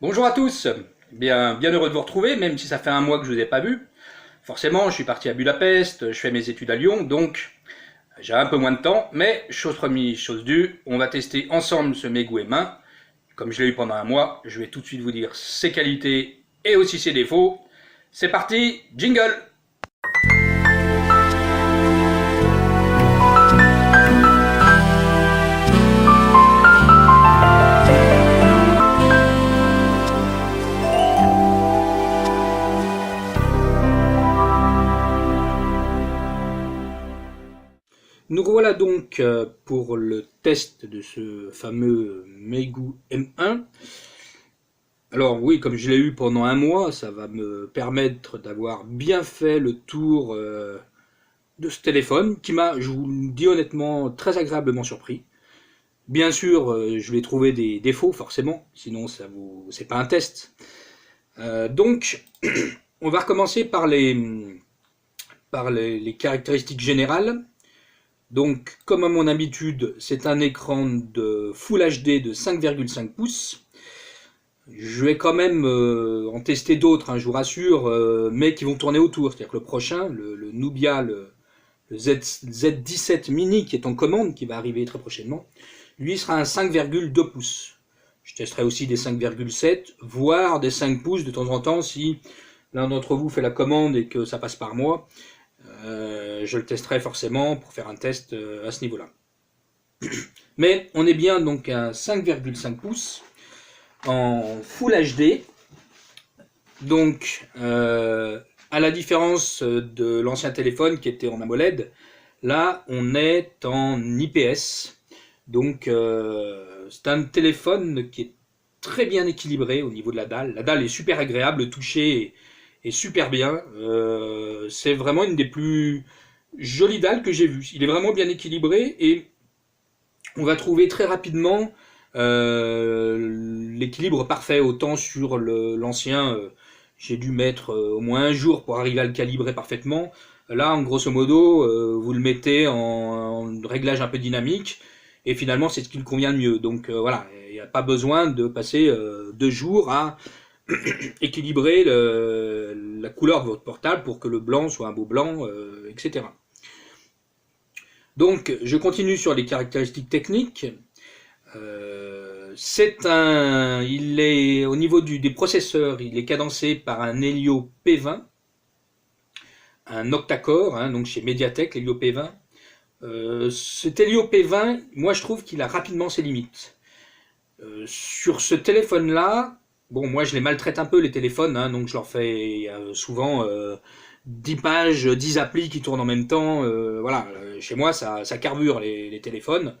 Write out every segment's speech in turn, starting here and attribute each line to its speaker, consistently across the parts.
Speaker 1: Bonjour à tous, bien heureux de vous retrouver, même si ça fait un mois que je ne vous ai pas vu. Forcément, je suis parti à Budapest, je fais mes études à Lyon, donc j'ai un peu moins de temps, mais chose promise, chose due, on va tester ensemble ce Meigu M1. Comme je l'ai eu pendant un mois, je vais tout de suite vous dire ses qualités et aussi ses défauts. C'est parti, jingle! Nous voilà donc pour le test de ce fameux Meigu M1. Alors oui, comme je l'ai eu pendant un mois, ça va me permettre d'avoir bien fait le tour de ce téléphone qui m'a, je vous le dis honnêtement, très agréablement surpris. Bien sûr, je vais trouver des défauts forcément, sinon c'est pas un test. Donc, on va recommencer par les caractéristiques générales. Donc, comme à mon habitude, c'est un écran de Full HD de 5,5 pouces. Je vais quand même en tester d'autres, hein, je vous rassure, mais qui vont tourner autour. C'est-à-dire que le prochain, le Nubia, le Z17 Mini qui est en commande, qui va arriver très prochainement, lui sera un 5,2 pouces. Je testerai aussi des 5,7, voire des 5 pouces de temps en temps si l'un d'entre vous fait la commande et que ça passe par moi. Je le testerai forcément pour faire un test à ce niveau-là. Mais on est bien donc à 5,5 pouces en Full HD. Donc, à la différence de l'ancien téléphone qui était en AMOLED, là on est en IPS. Donc, c'est un téléphone qui est très bien équilibré au niveau de la dalle. La dalle est super agréable, le toucher est super bien. C'est vraiment une des plus jolies dalles que j'ai vues. Il est vraiment bien équilibré et on va trouver très rapidement l'équilibre parfait. Autant sur l'ancien, j'ai dû mettre au moins un jour pour arriver à le calibrer parfaitement. Là, en grosso modo, vous le mettez en réglage un peu dynamique et finalement c'est ce qui lui convient le mieux. Donc voilà, il n'y a pas besoin de passer 2 jours à équilibrer la couleur de votre portable pour que le blanc soit un beau blanc, etc. Donc je continue sur les caractéristiques techniques. Il est au niveau des processeurs, il est cadencé par un Helio P20, un octa-core, hein, donc chez Mediatek, l'Helio P20. Cet Helio P20, moi je trouve qu'il a rapidement ses limites. Sur ce téléphone-là, bon, moi je les maltraite un peu les téléphones, hein, donc je leur fais souvent 10 pages, 10 applis qui tournent en même temps. Voilà, chez moi ça carbure les téléphones.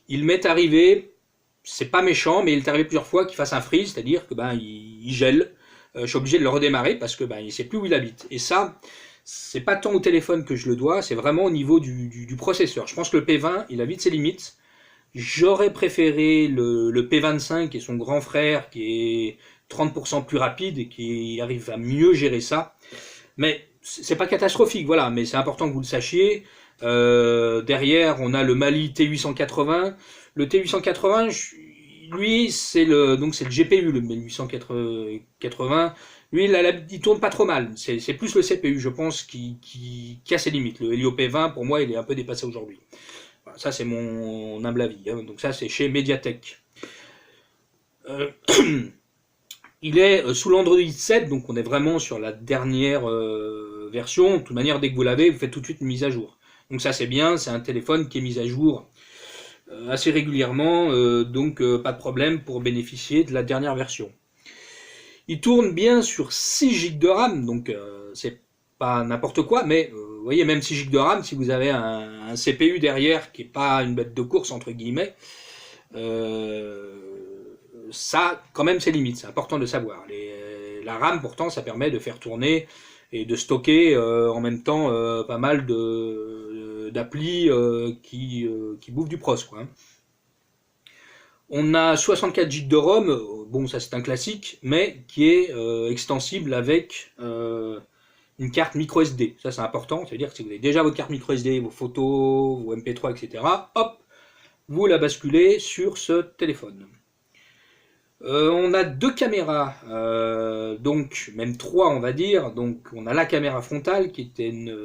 Speaker 1: Il m'est arrivé, c'est pas méchant, mais il est arrivé plusieurs fois qu'il fasse un freeze, c'est-à-dire que il gèle. Je suis obligé de le redémarrer parce que il sait plus où il habite. Et ça, c'est pas tant au téléphone que je le dois, c'est vraiment au niveau du processeur. Je pense que le P20, il a vite ses limites. J'aurais préféré le P25 et son grand frère qui est 30% plus rapide et qui arrive à mieux gérer ça. Mais c'est pas catastrophique, voilà, mais c'est important que vous le sachiez. Derrière, on a le Mali T880. Le T880, lui, c'est le GPU, le 880. Lui, il tourne pas trop mal. C'est plus le CPU, je pense, qui a ses limites. Le Helio P20, pour moi, il est un peu dépassé aujourd'hui. Voilà, ça, c'est mon humble avis. Hein. Donc ça, c'est chez Mediatek. Il est sous l'Android 7, donc on est vraiment sur la dernière version. De toute manière, dès que vous l'avez, vous faites tout de suite une mise à jour. Donc ça, c'est bien. C'est un téléphone qui est mis à jour assez régulièrement, donc pas de problème pour bénéficier de la dernière version. Il tourne bien sur 6 Go de RAM, donc c'est pas n'importe quoi, mais vous voyez, même 6 Go de RAM, si vous avez un CPU derrière qui n'est pas une bête de course, entre guillemets, ça, quand même, c'est limite, c'est important de savoir. La RAM, pourtant, ça permet de faire tourner et de stocker en même temps pas mal d'applis qui bouffent du pros, quoi. On a 64 Go de ROM, bon ça c'est un classique, mais qui est extensible avec une carte micro SD. Ça c'est important, c'est-à-dire que si vous avez déjà votre carte micro SD, vos photos, vos MP3, etc., hop, vous la basculez sur ce téléphone. On a deux caméras, donc même trois on va dire. Donc on a la caméra frontale qui était une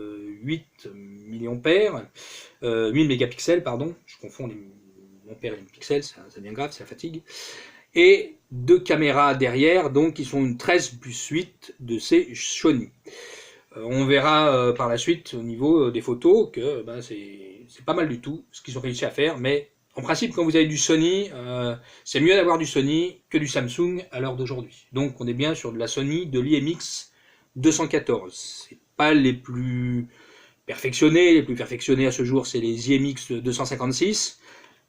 Speaker 1: 8 milliampères, 1000 mégapixels pardon, je confonds les ampères et les pixels, ça devient grave, ça fatigue. Et deux caméras derrière, donc qui sont une 13 plus 8 de ces Sony. On verra par la suite au niveau des photos que ben, c'est pas mal du tout ce qu'ils ont réussi à faire, mais en principe quand vous avez du Sony, c'est mieux d'avoir du Sony que du Samsung à l'heure d'aujourd'hui. Donc on est bien sur de la Sony de l'IMX 214. C'est pas les plus perfectionnés à ce jour c'est les IMX 256,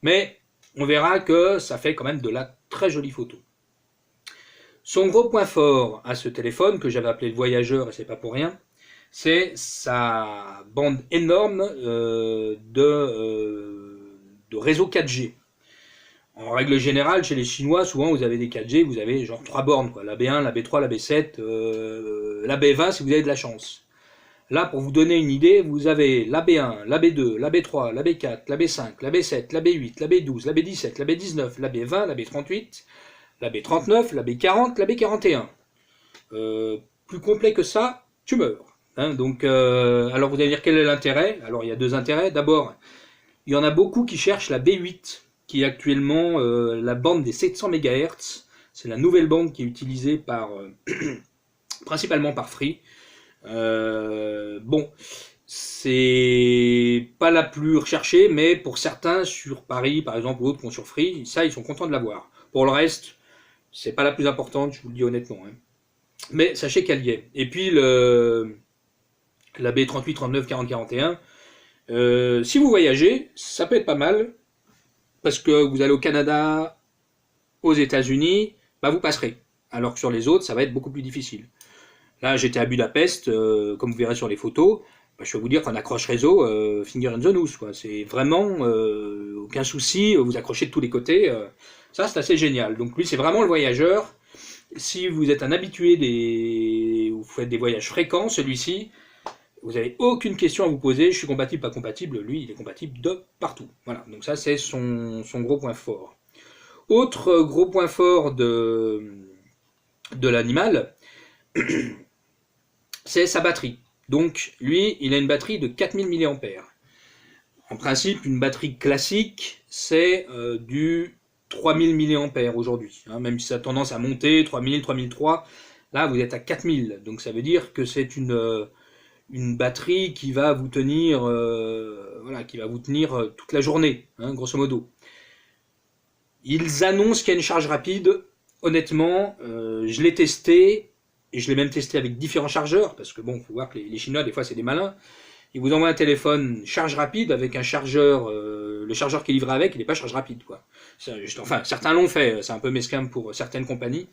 Speaker 1: mais on verra que ça fait quand même de la très jolie photo. Son gros point fort à ce téléphone, que j'avais appelé le voyageur et c'est pas pour rien, c'est sa bande énorme de réseau 4G. En règle générale, chez les Chinois, souvent vous avez des 4G, vous avez genre 3 bornes, quoi. La B1, la B3, la B7, la B20 si vous avez de la chance. Là, pour vous donner une idée, vous avez la B1, la B2, la B3, la B4, la B5, la B7, la B8, la B12, la B17, la B19, la B20, la B38, la B39, la B40, la B41. Plus complet que ça, tu meurs. Hein, donc, alors vous allez dire quel est l'intérêt? Alors il y a deux intérêts. D'abord, il y en a beaucoup qui cherchent la B8, qui est actuellement la bande des 700 MHz. C'est la nouvelle bande qui est utilisée par principalement par Free. Bon, c'est pas la plus recherchée, mais pour certains sur Paris, par exemple, ou autres qui ont sur Free, ça ils sont contents de l'avoir. Pour le reste, c'est pas la plus importante, je vous le dis honnêtement. Hein. Mais sachez qu'elle y est. Et puis la B38, 39, 40, 41. Si vous voyagez, ça peut être pas mal, parce que vous allez au Canada, aux États-Unis, bah vous passerez. Alors que sur les autres, ça va être beaucoup plus difficile. Là, j'étais à Budapest, comme vous verrez sur les photos, bah, je peux vous dire qu'en accroche réseau, finger in the nose, quoi. C'est vraiment aucun souci, vous accrochez de tous les côtés. Ça, c'est assez génial. Donc lui, c'est vraiment le voyageur. Si vous êtes un habitué vous faites des voyages fréquents, celui-ci, vous n'avez aucune question à vous poser, je suis compatible, pas compatible, lui il est compatible de partout. Voilà, donc ça c'est son gros point fort. Autre gros point fort de l'animal, c'est sa batterie. Donc lui, il a une batterie de 4000 mAh. En principe, une batterie classique, c'est du 3000 mAh aujourd'hui. Hein, même si ça a tendance à monter, 3000, 3003, là vous êtes à 4000. Donc ça veut dire que c'est une batterie qui va vous tenir, voilà, qui va vous tenir toute la journée, hein, grosso modo. Ils annoncent qu'il y a une charge rapide. Honnêtement, je l'ai testé, et je l'ai même testé avec différents chargeurs, parce que bon, faut voir que les Chinois, des fois, c'est des malins. Ils vous envoient un téléphone charge rapide avec un chargeur, le chargeur qui est livré avec, il n'est pas charge rapide, quoi. Enfin, certains l'ont fait, c'est un peu mesquin pour certaines compagnies.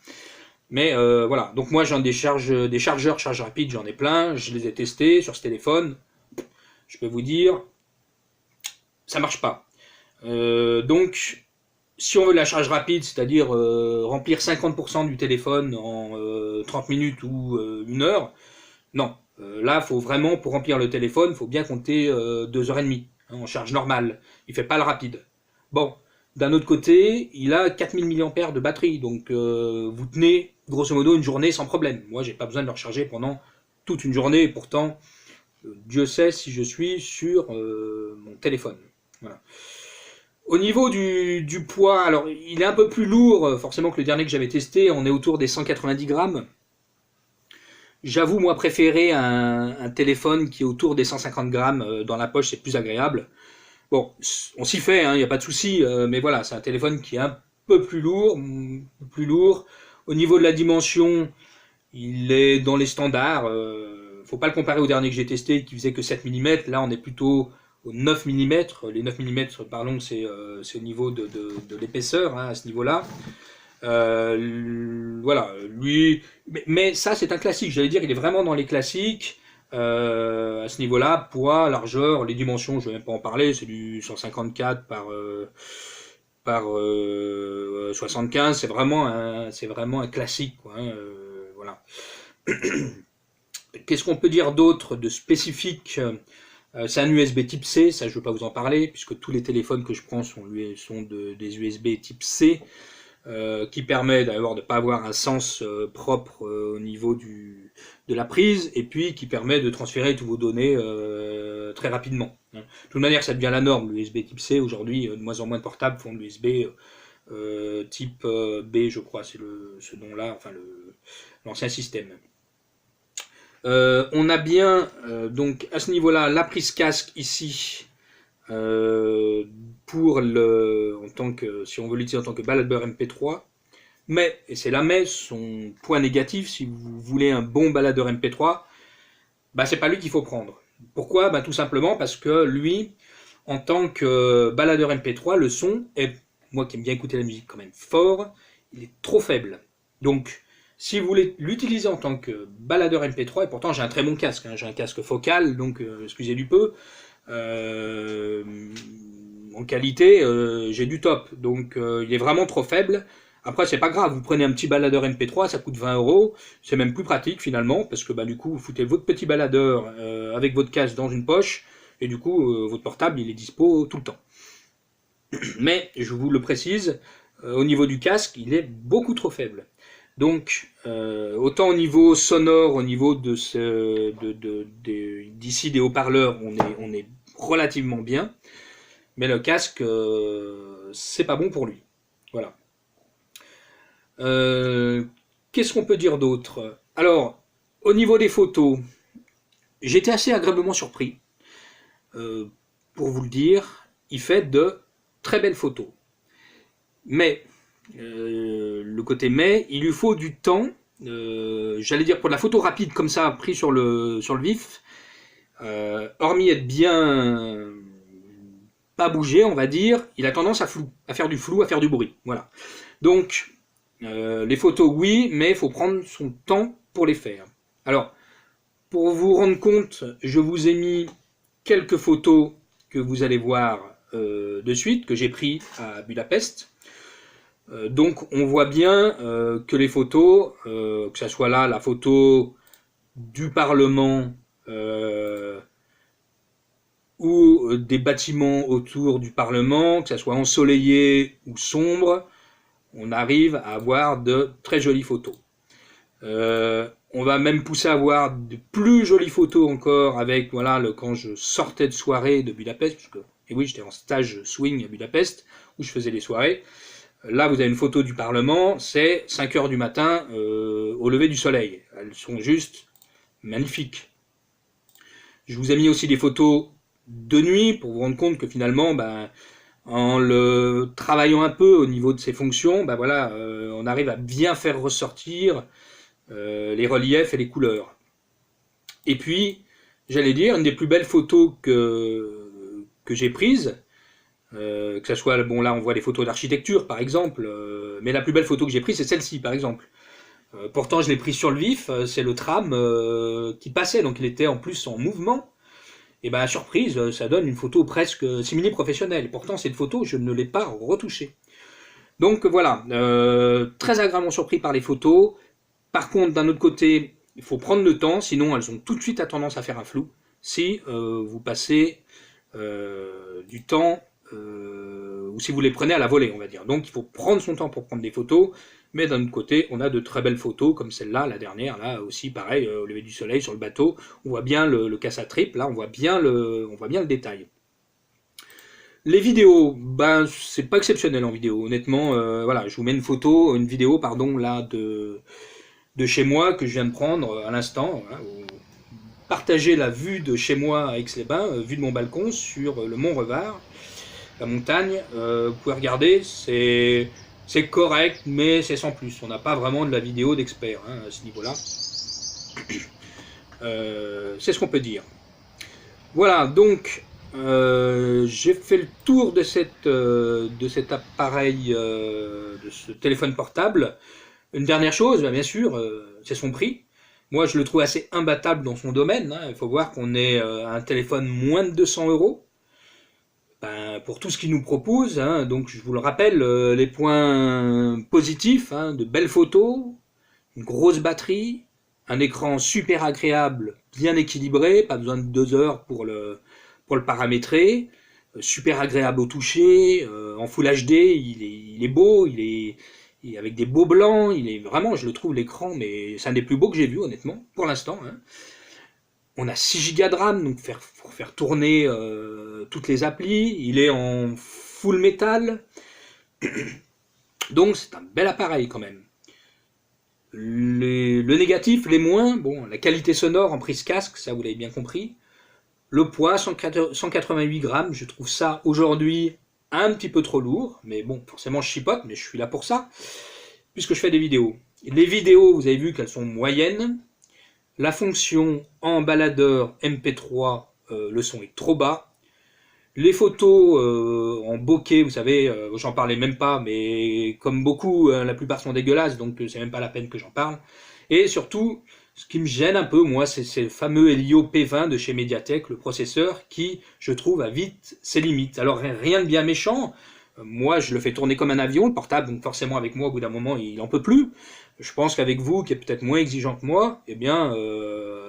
Speaker 1: Mais voilà, donc moi j'en ai des chargeurs charge rapide, j'en ai plein, je les ai testés sur ce téléphone. Je peux vous dire, ça marche pas. Donc, si on veut de la charge rapide, c'est-à-dire remplir 50% du téléphone en 30 minutes ou 1 heure, non. Là, faut vraiment, pour remplir le téléphone, il faut bien compter 2h30 hein, en charge normale. Il fait pas le rapide. Bon, d'un autre côté, il a 4000 mAh de batterie, donc vous tenez grosso modo une journée sans problème. Moi, j'ai pas besoin de le recharger pendant toute une journée, et pourtant, Dieu sait si je suis sur mon téléphone. Voilà. Au niveau du poids, alors il est un peu plus lourd, forcément que le dernier que j'avais testé, on est autour des 190 grammes. J'avoue, moi, préférer un téléphone qui est autour des 150 grammes dans la poche, c'est plus agréable. Bon, on s'y fait, il n'y a pas de souci, mais voilà, c'est un téléphone qui est un peu plus lourd, plus lourd. Au niveau de la dimension, il est dans les standards. Faut pas le comparer au dernier que j'ai testé qui faisait que 7 mm. Là, on est plutôt aux 9 mm. Les 9 mm, parlons, c'est au niveau de l'épaisseur, hein, à ce niveau-là. Voilà, lui. Mais ça, c'est un classique. J'allais dire, il est vraiment dans les classiques. À ce niveau-là, poids, largeur, les dimensions, je ne vais même pas en parler, c'est du 154 par 75, c'est vraiment un classique, quoi, hein, voilà. Qu'est-ce qu'on peut dire d'autre de spécifique? C'est un USB type C, ça je ne veux pas vous en parler, puisque tous les téléphones que je prends sont des USB type C. qui permet d'ailleurs de ne pas avoir un sens propre au niveau de la prise, et puis qui permet de transférer toutes vos données très rapidement. De toute manière, ça devient la norme, l'USB type C. Aujourd'hui, de moins en moins de portables font de l'USB type B, je crois, c'est ce nom-là, enfin l'ancien système. On a bien, donc à ce niveau-là, la prise casque ici, pour si on veut l'utiliser en tant que baladeur MP3, mais, et c'est là mais, son point négatif, si vous voulez un bon baladeur MP3, bah c'est pas lui qu'il faut prendre. Pourquoi? Bah tout simplement parce que lui, en tant que baladeur MP3, le son est, moi qui aime bien écouter la musique quand même fort, il est trop faible. Donc, si vous voulez l'utiliser en tant que baladeur MP3, et pourtant j'ai un très bon casque, hein, j'ai un casque focal, donc excusez du peu, en qualité, j'ai du top, donc il est vraiment trop faible. Après, c'est pas grave, vous prenez un petit baladeur MP3, ça coûte 20 €, c'est même plus pratique finalement, parce que bah, du coup, vous foutez votre petit baladeur avec votre casque dans une poche, et du coup, votre portable, il est dispo tout le temps. Mais, je vous le précise, au niveau du casque, il est beaucoup trop faible. Donc, autant au niveau sonore, au niveau d'ici des haut-parleurs, on est relativement bien, mais le casque, c'est pas bon pour lui. Voilà. Qu'est-ce qu'on peut dire d'autre? Alors, au niveau des photos, j'étais assez agréablement surpris. Pour vous le dire, il fait de très belles photos. Mais, le côté mais, il lui faut du temps. J'allais dire pour de la photo rapide comme ça, pris sur le vif, hormis être bien pas bougé, on va dire, il a tendance à faire du flou, à faire du bruit. Voilà. Donc, les photos, oui, mais il faut prendre son temps pour les faire. Alors, pour vous rendre compte, je vous ai mis quelques photos que vous allez voir de suite, que j'ai pris à Budapest. Donc, on voit bien que les photos, que ce soit là la photo du Parlement ou des bâtiments autour du Parlement, que ce soit ensoleillé ou sombre, on arrive à avoir de très jolies photos. On va même pousser à avoir de plus jolies photos encore avec, voilà, quand je sortais de soirée de Budapest, puisque, et oui, j'étais en stage swing à Budapest, où je faisais les soirées. Là, vous avez une photo du Parlement, c'est 5 h du matin au lever du soleil. Elles sont juste magnifiques. Je vous ai mis aussi des photos de nuit pour vous rendre compte que finalement, ben, en le travaillant un peu au niveau de ses fonctions, ben voilà, on arrive à bien faire ressortir les reliefs et les couleurs. Et puis, j'allais dire, une des plus belles photos que j'ai prises, que ce soit, bon là on voit des photos d'architecture par exemple, mais la plus belle photo que j'ai prise c'est celle-ci par exemple. Pourtant je l'ai prise sur le vif, c'est le tram qui passait, donc il était en plus en mouvement. Et ben surprise, ça donne une photo presque simili-professionnelle. Pourtant cette photo je ne l'ai pas retouchée. Donc voilà, très agréablement surpris par les photos. Par contre d'un autre côté, il faut prendre le temps, sinon elles ont tout de suite tendance à faire un flou. Si vous passez du temps ou si vous les prenez à la volée, on va dire. Donc il faut prendre son temps pour prendre des photos, mais d'un autre côté, on a de très belles photos, comme celle-là, la dernière, là aussi, pareil, au lever du soleil sur le bateau, on voit bien le casse-à-tripe, là on voit bien le détail. Les vidéos, ben c'est pas exceptionnel en vidéo, honnêtement, voilà, je vous mets une vidéo, pardon, là, de chez moi, que je viens de prendre à l'instant, voilà, partager la vue de chez moi à Aix-les-Bains, vue de mon balcon sur le Mont Revard, la montagne. Vous pouvez regarder, c'est correct, mais c'est sans plus. On n'a pas vraiment de la vidéo d'expert hein, à ce niveau-là. C'est ce qu'on peut dire. Voilà, donc j'ai fait le tour de cet appareil, de ce téléphone portable. Une dernière chose, bien sûr, c'est son prix. Moi, je le trouve assez imbattable dans son domaine. Hein. Il faut voir qu'on est à un téléphone moins de 200 €. Ben, pour tout ce qu'il nous propose, hein, donc je vous le rappelle, les points positifs, hein, de belles photos, une grosse batterie, un écran super agréable, bien équilibré, pas besoin de 2 heures pour le paramétrer, super agréable au toucher, en Full HD, il est beau, il Et avec des beaux blancs, il est vraiment, je le trouve l'écran, mais c'est un des plus beaux que j'ai vu honnêtement, pour l'instant. Hein. On a 6 Go de RAM, donc pour faire tourner toutes les applis. Il est en full métal, donc c'est un bel appareil quand même. Le négatif, les moins, bon, la qualité sonore en prise casque, ça vous l'avez bien compris. Le poids, 188 grammes, je trouve ça aujourd'hui un petit peu trop lourd, mais bon, forcément je chipote, mais je suis là pour ça, puisque je fais des vidéos. Les vidéos, vous avez vu qu'elles sont moyennes. La fonction en baladeur MP3, le son est trop bas. Les photos en bokeh, vous savez, j'en parlais même pas, mais comme beaucoup, la plupart sont dégueulasses, donc c'est même pas la peine que j'en parle. Et surtout, ce qui me gêne un peu, moi, c'est le fameux Helio P20 de chez Mediatek, le processeur, qui, je trouve, a vite ses limites. Alors rien de bien méchant, moi je le fais tourner comme un avion, le portable, donc forcément avec moi, au bout d'un moment, il en peut plus. Je pense qu'avec vous, qui êtes peut-être moins exigeant que moi, eh bien,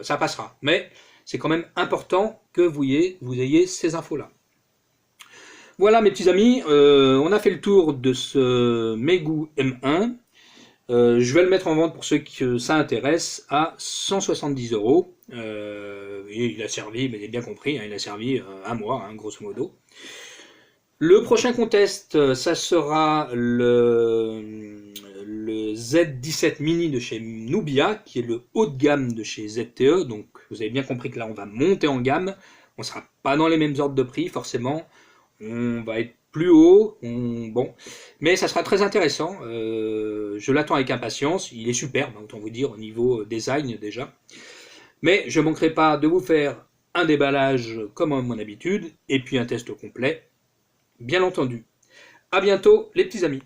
Speaker 1: ça passera. Mais c'est quand même important que vous ayez ces infos-là. Voilà mes petits amis, on a fait le tour de ce Megu M1. Je vais le mettre en vente pour ceux que ça intéresse à 170 €. Et il a servi, mais vous avez bien compris, hein, il a servi un mois, hein, grosso modo. Le prochain contest, ça sera le Z17 Mini de chez Nubia, qui est le haut de gamme de chez ZTE. Donc vous avez bien compris que là on va monter en gamme. On ne sera pas dans les mêmes ordres de prix forcément. On va être plus haut, bon, mais ça sera très intéressant. Je l'attends avec impatience. Il est superbe, autant vous dire au niveau design déjà. Mais je ne manquerai pas de vous faire un déballage comme à mon habitude, et puis un test complet, bien entendu. À bientôt les petits amis.